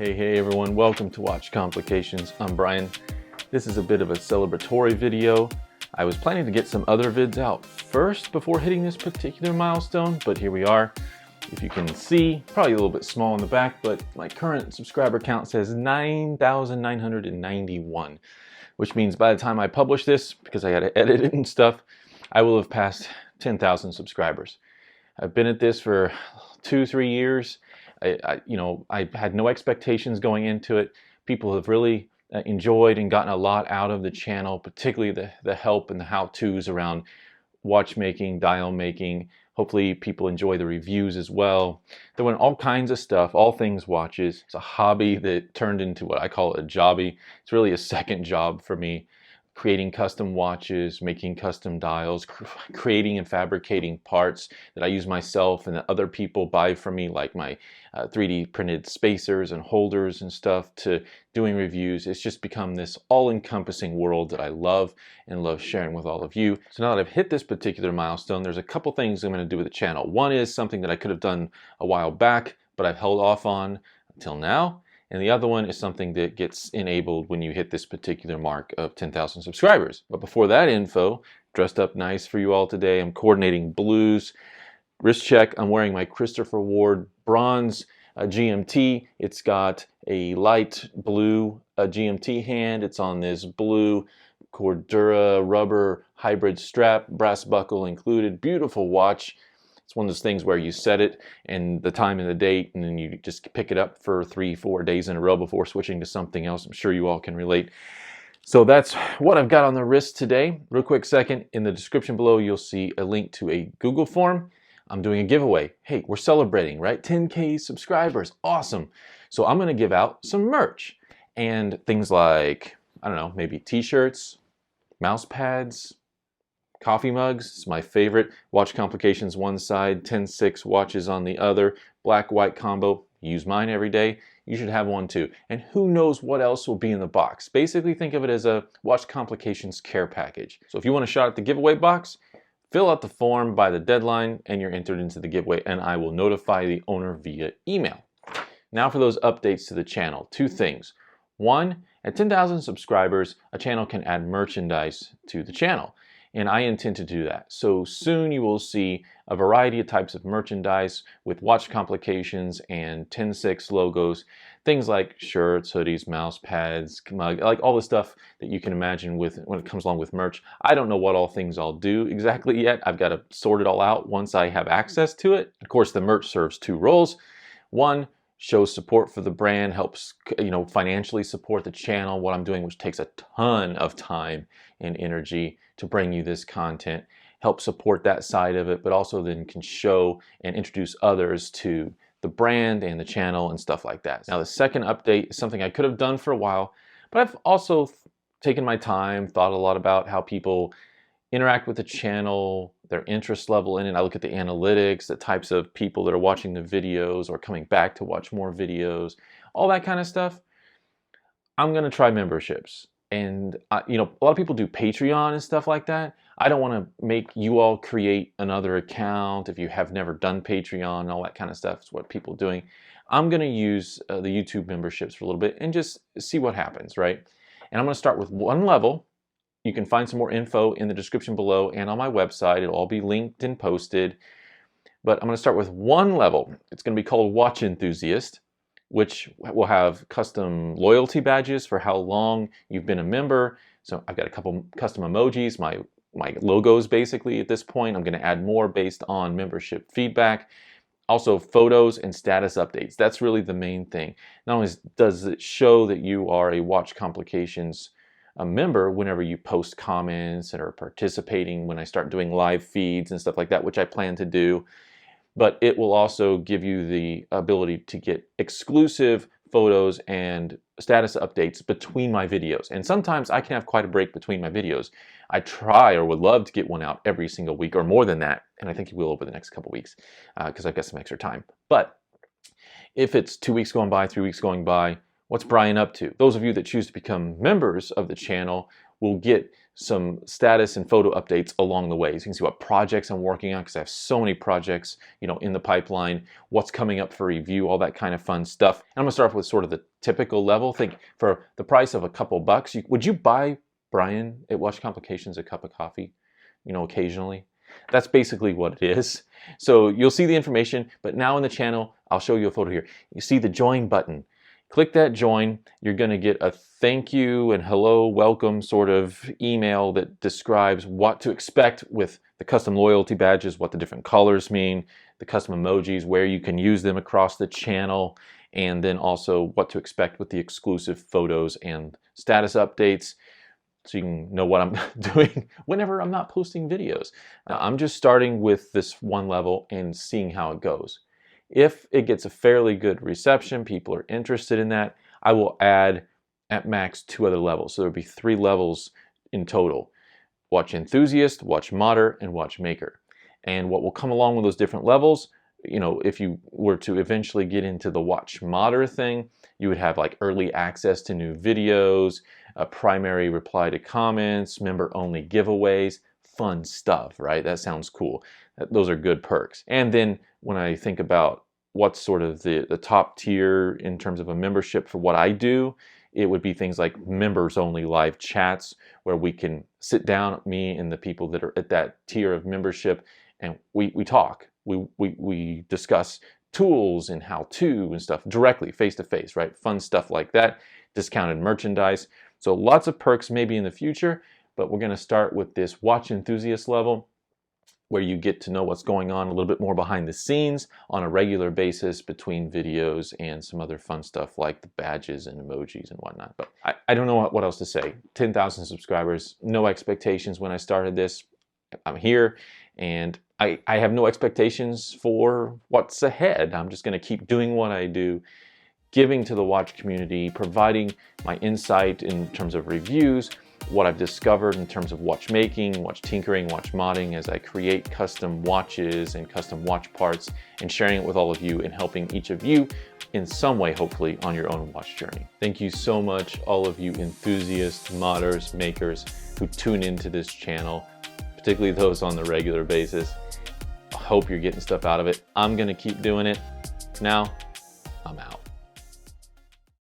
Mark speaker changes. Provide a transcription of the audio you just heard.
Speaker 1: Hey everyone, welcome to Watch Complications. I'm Brian. This is a bit of a celebratory video. I was planning to get some other vids out first before hitting this particular milestone, but here we are. If you can see, probably a little bit small in the back, but my current subscriber count says 9,991, which means by the time I publish this, because I got to edit it and stuff, I will have passed 10,000 subscribers. I've been at this for 2-3 years. I had no expectations going into it. People have really enjoyed and gotten a lot out of the channel, particularly the help and the how-tos around watchmaking, dial making. Hopefully people enjoy the reviews as well. Doing all kinds of stuff, all things watches. It's a hobby that turned into what I call a jobby. It's really a second job for me. Creating custom watches, making custom dials, creating and fabricating parts that I use myself and that other people buy from me, like my 3D printed spacers and holders and stuff, to doing reviews. It's just become this all-encompassing world that I love and love sharing with all of you. So now that I've hit this particular milestone, there's a couple things I'm going to do with the channel. One is something that I could have done a while back, but I've held off on until now. And the other one is something that gets enabled when you hit this particular mark of 10,000 subscribers. But before that info, dressed up nice for you all today. I'm coordinating blues. Wrist check, I'm wearing my Christopher Ward bronze GMT. It's got a light blue GMT hand. It's on this blue Cordura rubber hybrid strap, brass buckle included. Beautiful watch. It's one of those things where you set it and the time and the date, and then you just pick it up for 3-4 days in a row before switching to something else. I'm sure you all can relate. So that's what I've got on the wrist today. Real quick second, in the description below, you'll see a link to a Google form. I'm doing a giveaway. Hey, we're celebrating, right? 10K subscribers, awesome. So I'm gonna give out some merch and things like, I don't know, maybe t-shirts, mouse pads, coffee mugs. It's my favorite. Watch Complications one side, 10-6 watches on the other. Black-white combo. Use mine every day. You should have one too. And who knows what else will be in the box. Basically, think of it as a Watch Complications care package. So if you want a shot at the giveaway box, fill out the form by the deadline and you're entered into the giveaway, and I will notify the owner via email. Now for those updates to the channel. Two things. One, at 10,000 subscribers, a channel can add merchandise to the channel. And I intend to do that. So soon you will see a variety of types of merchandise with Watch Complications and 10-6 logos. Things like shirts, hoodies, mouse pads, mug, like all the stuff that you can imagine with when it comes along with merch. I don't know what all things I'll do exactly yet. I've got to sort it all out once I have access to it. Of course, the merch serves two roles. One, shows support for the brand, helps financially support the channel, what I'm doing, which takes a ton of time and energy to bring you this content, help support that side of it, but also then can show and introduce others to the brand and the channel and stuff like that. Now the second update is something I could have done for a while, but I've also taken my time, thought a lot about how people interact with the channel, their interest level in it. I look at the analytics, the types of people that are watching the videos or coming back to watch more videos, all that kind of stuff. I'm gonna try memberships. And a lot of people do Patreon and stuff like that. I don't want to make you all create another account if you have never done Patreon and all that kind of stuff. It's what people are doing. I'm gonna use the YouTube memberships for a little bit and just see what happens, right? And I'm gonna start with one level. You can find some more info in the description below and on my website. It'll all be linked and posted. But I'm going to start with one level. It's going to be called Watch Enthusiast, which will have custom loyalty badges for how long you've been a member. So I've got a couple custom emojis, my logos basically at this point. I'm going to add more based on membership feedback. Also photos and status updates. That's really the main thing. Not only does it show that you are a Watch Complications a member whenever you post comments and are participating when I start doing live feeds and stuff like that, which I plan to do. But it will also give you the ability to get exclusive photos and status updates between my videos. And sometimes I can have quite a break between my videos. I try or would love to get one out every single week or more than that. And I think you will over the next couple weeks because I've got some extra time. But if it's 2 weeks going by, 3 weeks going by, what's Brian up to? Those of you that choose to become members of the channel will get some status and photo updates along the way. So you can see what projects I'm working on, because I have so many projects, you know, in the pipeline, what's coming up for review, all that kind of fun stuff. And I'm gonna start off with sort of the typical level. Think for the price of a couple bucks, would you buy Brian at Watch Complications a cup of coffee, you know, occasionally? That's basically what it is. So you'll see the information, but now in the channel, I'll show you a photo here. You see the join button. Click that join. You're going to get a thank you and hello, welcome sort of email that describes what to expect with the custom loyalty badges, what the different colors mean, the custom emojis, where you can use them across the channel, and then also what to expect with the exclusive photos and status updates, so you can know what I'm doing whenever I'm not posting videos. Now, I'm just starting with this one level and seeing how it goes. If it gets a fairly good reception, people are interested in that, I will add at max 2 other levels. So there'll be 3 levels in total: Watch Enthusiast, Watch Modder, and Watch Maker. And what will come along with those different levels, you know, if you were to eventually get into the Watch Modder thing, you would have like early access to new videos, a primary reply to comments, member-only giveaways, fun stuff, right? That sounds cool. Those are good perks. And then when I think about what's sort of the top tier in terms of a membership for what I do, it would be things like members-only live chats where we can sit down, me and the people that are at that tier of membership, and we talk. We discuss tools and how-to and stuff directly, face-to-face, right? Fun stuff like that, discounted merchandise. So lots of perks maybe in the future, but we're going to start with this Watch Enthusiast level, where you get to know what's going on a little bit more behind the scenes on a regular basis between videos and some other fun stuff like the badges and emojis and whatnot. But I don't know what else to say. 10,000 subscribers, no expectations when I started this. I'm here, and I have no expectations for what's ahead. I'm just going to keep doing what I do, giving to the watch community, providing my insight in terms of reviews, what I've discovered in terms of watchmaking, watch tinkering, watch modding as I create custom watches and custom watch parts, and sharing it with all of you and helping each of you in some way, hopefully, on your own watch journey. Thank you so much, all of you enthusiasts, modders, makers who tune into this channel, particularly those on the regular basis. I hope you're getting stuff out of it. I'm gonna keep doing it. For now, I'm out.